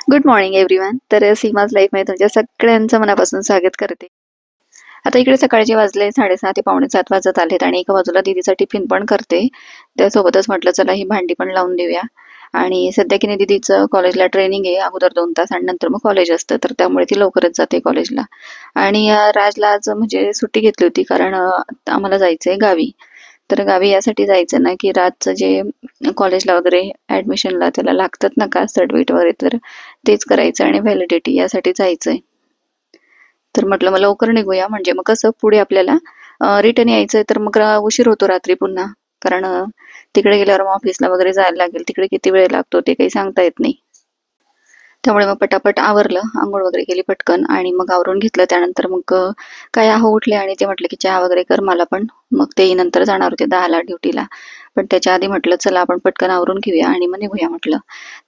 Good morning everyone. तर सीमाज लाईफमध्ये तुमच्या सगळ्यांचं मनापासून स्वागत करते. आता इकडे सकाळचे वाजले 6:30 ते पावणे 7 वाजत आलेत आणि एका बाजूला दीदीचा टिफिन पण करते. त्यासोबतच म्हटलं चला ही भांडी पण लावून देऊया. आणि सध्या की नाही दीदीचं कॉलेजला ट्रेनिंग आहे, अगोदर 2 तास आणि नंतर मग कॉलेज असतं, तर त्यामुळे ती लवकरच जाते कॉलेजला. आणि राजला आज म्हणजे सुट्टी घेतली होती कारण आम्हाला जायचंय गावी. तर गावी यासाठी जायचं ना की राजचं जे कॉलेजला वगैरे ऍडमिशनला त्याला लागतात ना कास्ट सर्टिफिकेट वगैरे, तर तेच करायचं आणि व्हॅलिडिटी यासाठी जायचंय. तर म्हटलं मग लवकर निघूया, म्हणजे मग कसं पुढे आपल्याला रिटर्न यायचंय, तर मग उशीर होतो रात्री पुन्हा. कारण तिकडे गेल्यावर मग ऑफिसला वगैरे जायला लागेल, तिकडे किती वेळ लागतो ते काही सांगता येत नाही. त्यामुळे मग पटापट आवरलं, अंघोळ वगैरे केली पटकन आणि मग आवरून घेतलं. त्यानंतर मग काय आहो उठले आणि ते म्हटलं की चहा वगैरे कर मला पण. मग तेही नंतर जाणार होते 10ला ड्युटीला, पण त्याच्या आधी म्हटलं चला आपण पटकन आवरून घेऊया आणि मग निघूया म्हटलं.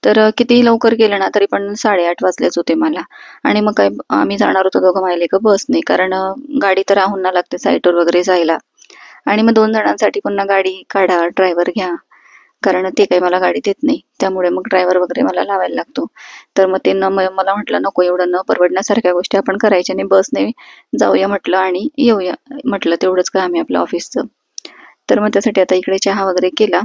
तर कितीही लवकर गेलं ना तरी पण 8:30 वाजलेच होते मला. आणि मग काय आम्ही जाणार होतो दोघं मायले का बसने, कारण गाडी तर राहून लागते साईटवर वगैरे जायला. आणि मग 2 जणांसाठी पुन्हा गाडी काढा, ड्रायव्हर घ्या, कारण ते काही मला गाडी देत नाही. त्यामुळे मग ड्रायव्हर वगैरे मला लावायला लागतो. तर मग ते मला म्हटलं नको, एवढं न परवडण्यासारख्या गोष्टी आपण करायच्या नाही, बसने जाऊया म्हटलं आणि येऊया म्हटलं, तेवढंच काम आहे आपलं ऑफिसचं. तर मग त्यासाठी आता इकडे चहा वगैरे केला,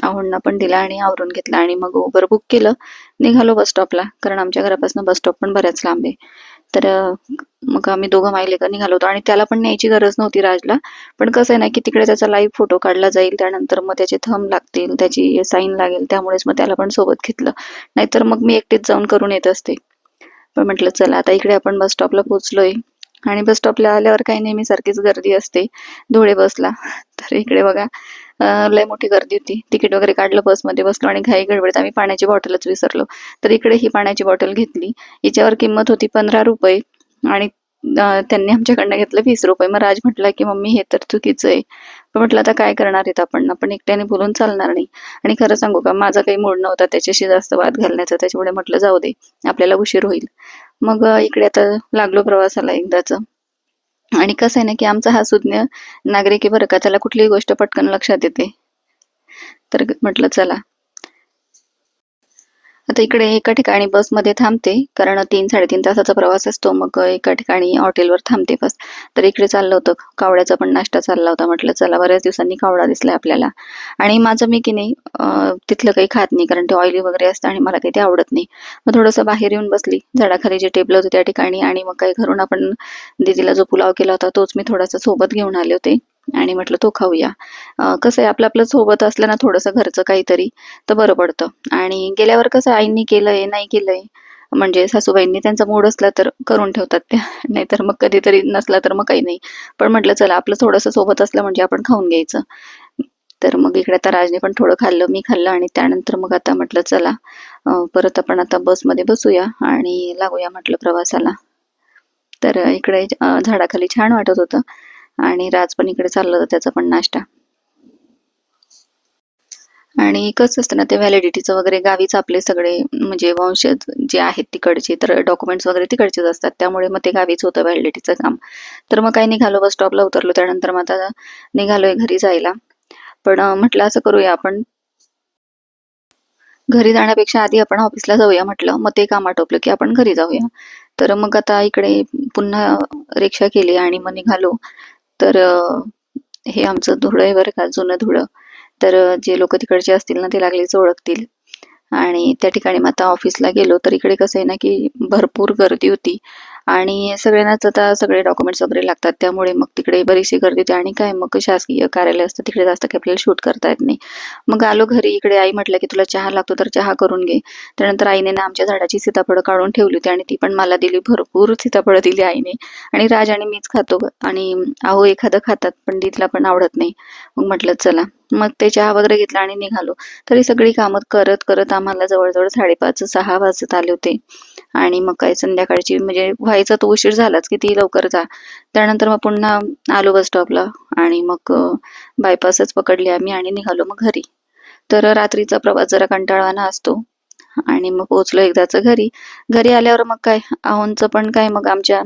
आहोंना पण दिला आणि आवरून घेतला आणि मग उबर बुक केलं. निघालो बस स्टॉपला, कारण आमच्या घरापासून बस स्टॉप पण बऱ्याच लांब आहे. तर मग आम्ही दोघं मायलेका निघालो होतो आणि त्याला पण न्यायची गरज नव्हती राजला. पण कसं आहे ना की तिकडे त्याचा लाईव्ह फोटो काढला जाईल, त्यानंतर मग त्याचे थंब लागतील, त्याची साईन लागेल, त्यामुळेच मग त्याला पण सोबत घेतलं. नाहीतर मग मी एकटीच जाऊन करून येत असते. पण म्हटलं चला आता इकडे आपण बस स्टॉपला पोहोचलोय. आणि बस स्टॉपला आल्यावर काही नेहमी सारखीच गर्दी असते धुळे बसला. तर इकडे बघा लय मोठी गर्दी होती. तिकीट वगैरे काढलं, बसमध्ये बसलो आणि घाई गडबडीत आम्ही पाण्याची बॉटलच विसरलो. तर इकडे ही पाण्याची बॉटल घेतली. हिच्यावर किंमत होती ₹15 आणि त्यांनी आमच्याकडनं घेतलं ₹20. मग राज म्हटला की मम्मी हे तर चुकीचं आहे. पण म्हटलं आता काय करणार आहेत आपण, आपण एकट्याने बोलून चालणार नाही. आणि खरं सांगू का, माझा काही मूड नव्हता त्याच्याशी जास्त वाद घालण्याचा, त्याच्यामुळे म्हटलं जाऊ दे, आपल्याला उशीर होईल. मग इकडे आता लागलो प्रवासाला एकदाच. आणि कसं आहे ना की आमचा हा सुज्ञ नागरिक आहे बरं का, त्याला कुठलीही गोष्ट पटकन लक्षात येते. तर म्हटलं चला आता इकडे एका ठिकाणी बसमध्ये थांबते, कारण 3-3.5 तासाचा प्रवास असतो. मग एका ठिकाणी हॉटेलवर थांबते बस. तर इकडे चाललं होतं, कावड्याचा पण नाश्ता चालला होता. म्हटलं चला बऱ्याच दिवसांनी कावडा दिसलाय आपल्याला. आणि माझं मी की नाही तिथलं काही खात नाही, कारण ते ऑइली वगैरे असतं आणि मला काही ते आवडत नाही. मग थोडंसं बाहेर येऊन बसली, झाडाखाली जे टेबल होते त्या ठिकाणी. आणि मग काही घरून आपण दीदीला जो पुलाव केला होता तोच मी थोडासा सोबत घेऊन आले होते आणि म्हटलं तो खाऊया. कसं आहे आपलं आपलं सोबत असलं ना थोडंसं घरचं काहीतरी, तर बरं पडतं. आणि गेल्यावर कसं आईंनी केलंय, नाही केलंय, म्हणजे सासूबाईंनी त्यांचा मूड असला तर करून ठेवतात त्या, नाहीतर मग कधीतरी नसला तर मग काही नाही. पण म्हटलं चला आपलं थोडंसं सोबत असलं म्हणजे आपण खाऊन घ्यायचं. तर मग इकडे आता राजने पण थोडं खाल्लं, मी खाल्लं आणि त्यानंतर मग आता म्हटलं चला परत आपण आता बसमध्ये बसूया आणि लागूया म्हटलं प्रवासाला. तर इकडे झाडाखाली छान वाटत होतं आणि राज पण इकडे चाललं होतं त्याचा पण नाश्ता. आणि कसं असतं ना ते व्हॅलिडिटीचं वगैरे गावीच आपले सगळे म्हणजे वंशज जे आहेत तिकडचे, तर डॉक्युमेंट्स वगैरे तिकडचेच असतात, त्यामुळे मग ते गावीच होतं व्हॅलिडिटीचं काम. तर मग काही निघालो, बस स्टॉपला उतरलो, त्यानंतर मग आता निघालोय घरी जायला. पण म्हटलं असं करूया आपण, घरी जाण्यापेक्षा आधी आपण ऑफिसला जाऊया म्हटलं, मग ते काम आटोपलं की आपण घरी जाऊया. तर मग आता इकडे पुन्हा रिक्षा केली आणि मग निघालो. तर हे आमचं धुळं आहे बरं का, जुनं धुळं. तर जे लोक तिकडचे असतील ना ते लागलीच ओळखतील. आणि त्या ठिकाणी मग आता ऑफिसला गेलो, तर इकडे कसं आहे ना की भरपूर गर्दी होती आणि सगळ्यांनाच आता सगळे डॉक्युमेंट्स वगैरे लागतात, त्यामुळे मग तिकडे बरीचशी गर्दी होती. आणि काय मग शासकीय कार्यालय असतं तिकडे जास्त काही आपल्याला शूट करता येत नाही. मग आलो घरी. इकडे आई म्हटलं की तुला चहा लागतो तर चहा करून घे. त्यानंतर आईने ना आमच्या झाडाची सीताफळं काढून ठेवली होती आणि ती पण मला दिली, भरपूर सीताफळं दिली आईने. आणि राज आणि मीच खातो आणि आहो एखादं खातात, पण दीदीला पण आवडत नाही. मग म्हटलं चला, मग ते चहा वगैरे घेतला आणि निघालो. तरी सगळी कामं करत करत आम्हाला जवळजवळ 5:30-6 वाजत आले होते. आणि मग काय संध्याकाळची म्हणजे व्हायचा तो उशीर झालाच, किती लवकर जा. त्यानंतर मग पुन्हा आलो बस स्टॉपला आणि मग बायपासच पकडली आम्ही आणि निघालो मग घरी. तर रात्रीचा प्रवास जरा कंटाळवाणा असतो. आणि मग पोहोचलो एकदाच घरी. घरी आल्यावर मग काय आहोंचं पण काय, मग आमच्या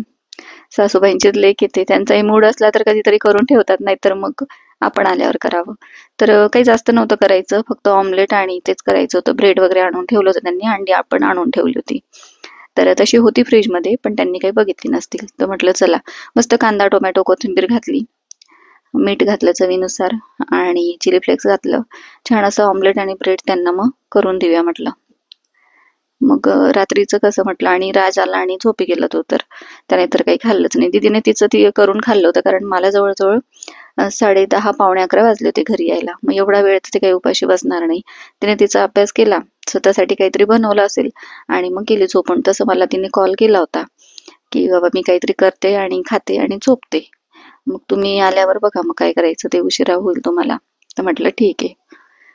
सासूबाईंचीच लेक येते, त्यांचाही मूड असला तर कधीतरी करून ठेवतात, नाहीतर मग आपण आल्यावर करावं. तर काही जास्त नव्हतं करायचं, फक्त ऑमलेट आणि तेच करायचं होतं. ब्रेड वगैरे आणून ठेवलं होतं त्यांनी, अंडी आपण आणून ठेवली होती. तर तशी होती फ्रीजमध्ये, पण त्यांनी काही बघितली नसतील. तर म्हटलं चला, मस्त कांदा, टोमॅटो, कोथिंबीर घातली, मीठ घातलं चवीनुसार आणि चिली फ्लेक्स घातलं. छान असं ऑमलेट आणि ब्रेड त्यांना मग करून देऊया म्हटलं. मग रात्रीचं कसं म्हटलं आणि राज आला आणि झोपी गेला तो तर. त्याने तर काही खाल्लंच नाही. दीदीने तिचं ती करून खाल्लं होतं, कारण मला जवळ-जवळ 10:30 पावणे 11 वाजले होते घरी यायला. मग एवढा वेळ तर ते काही उपाशी बसणार नाही. तिने तिचा अभ्यास केला, स्वतःसाठी काहीतरी बनवलं असेल आणि मग गेली झोपून. तसं मला तिने कॉल केला होता, की बाबा मी काहीतरी करते आणि खाते आणि झोपते. मग तुम्ही आल्यावर बघा मग काय करायचं ते, उशिरा होईल तुम्हाला. तर म्हटलं ठीक आहे.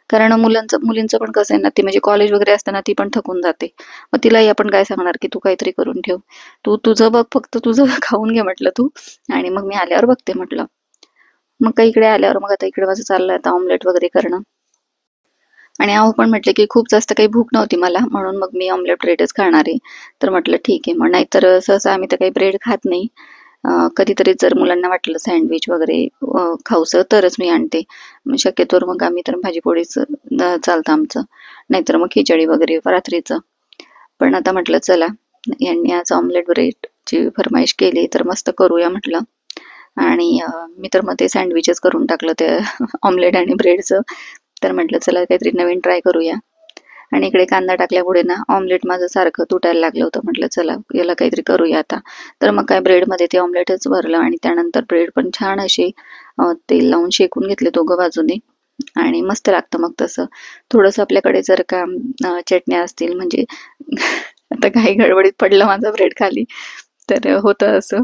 कारण मुलींचं पण कसं आहे ना, ती म्हणजे कॉलेज वगैरे असताना ती पण थकून जाते. मग तिलाही आपण काय सांगणार, की तू काहीतरी करून ठेव. तू तुझं बघ, फक्त तुझं खाऊन घे म्हटलं तू, आणि मग मी आल्यावर बघते म्हटलं. मग काही इकडे आल्यावर मग आता इकडे माझं चाललंय आता ऑमलेट वगैरे करणं. आणि अहो पण म्हटले, की खूप जास्त काही भूक नव्हती मला, म्हणून मग मी ऑमलेट ब्रेडच खाणार आहे. तर म्हटलं ठीक आहे. मग नाहीतर सहसा आम्ही तर काही ब्रेड खात नाही. कधीतरी जर मुलांना वाटलं सँडविच वगैरे खाऊसं तरच मी आणते. मग शक्यतोवर मग आम्ही तर भाजी-पोळीच चालतं आमचं. नाहीतर मग खिचडी वगैरे रात्रीचं. पण आता म्हटलं चला, यांनी आज ऑमलेट ब्रेडची फर्माईश केली तर मस्त करूया म्हटलं. आणि मी तर मग ते सँडविचच करून टाकलं ते ऑमलेट आणि ब्रेडचं. तर म्हटलं चला काहीतरी नवीन ट्राय करूया. आणि इकडे कांदा टाकल्यामुळे ना ऑमलेट माझं सारखं तुटायला लागलं होतं. म्हटलं चला याला काहीतरी करूया आता. तर मग काय ब्रेडमध्ये ते ऑमलेटच भरलं आणि त्यानंतर ब्रेड पण छान असे तेल लावून शेकून घेतले दोघं बाजूने आणि मस्त लागतं मग तसं. थोडंसं आपल्याकडे जर का चटण्या असतील म्हणजे आता काही गडबडीत पडलं माझं ब्रेड खाली, तर होतं असं.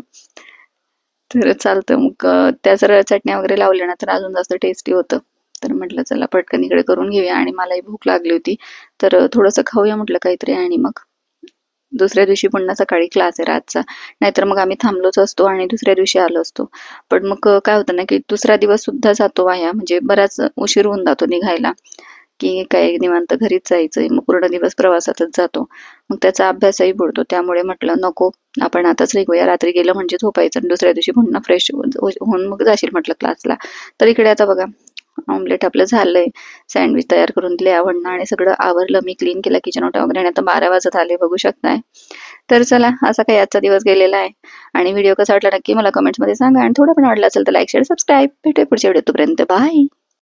तर चालतं मग त्या जर चटण्या वगैरे लावल्या ना तर अजून जास्त टेस्टी होतं. तर म्हटलं चला पटकन इकडे करून घेऊया आणि मलाही भूक लागली होती. तर थोडंसं खाऊया म्हटलं काहीतरी आणि मग दुसऱ्या दिवशी पुन्हा सकाळी क्लास आहे रातचा. नाहीतर मग आम्ही थांबलोच असतो आणि दुसऱ्या दिवशी आलो असतो. पण मग काय होतं ना, की दुसरा दिवस सुद्धा जातो वाया, म्हणजे बराच उशीर होऊन जातो निघायला, की काय निवांत घरीच जायचंय. मग पूर्ण दिवस प्रवासातच जातो. मग त्याचा अभ्यासही बुडतो. त्यामुळे म्हटलं नको, आपण आताच निघूया. रात्री गेलं म्हणजे झोपायचं आणि दुसऱ्या दिवशी पुन्हा फ्रेश होऊन मग जाशील म्हटलं क्लासला. तर इकडे आता बघा ऑमलेट आपलं झालंय. सँडविच तयार करून दिले आवडणं आणि सगळं आवरलं. मी क्लीन केला किचन ओटा वगैरे आणि आता 12 वाजत आले बघू शकताय. तर चला असा काही आजचा दिवस गेलेला आहे. आणि व्हिडिओ कसा वाटला नक्की मला कमेंट्समध्ये सांगा आणि थोडं पण आवडला असेल तर लाईक, शेअर, सबस्क्राईब. भेटूया पुढच्या व्हिडिओ. तोपर्यंत बाय.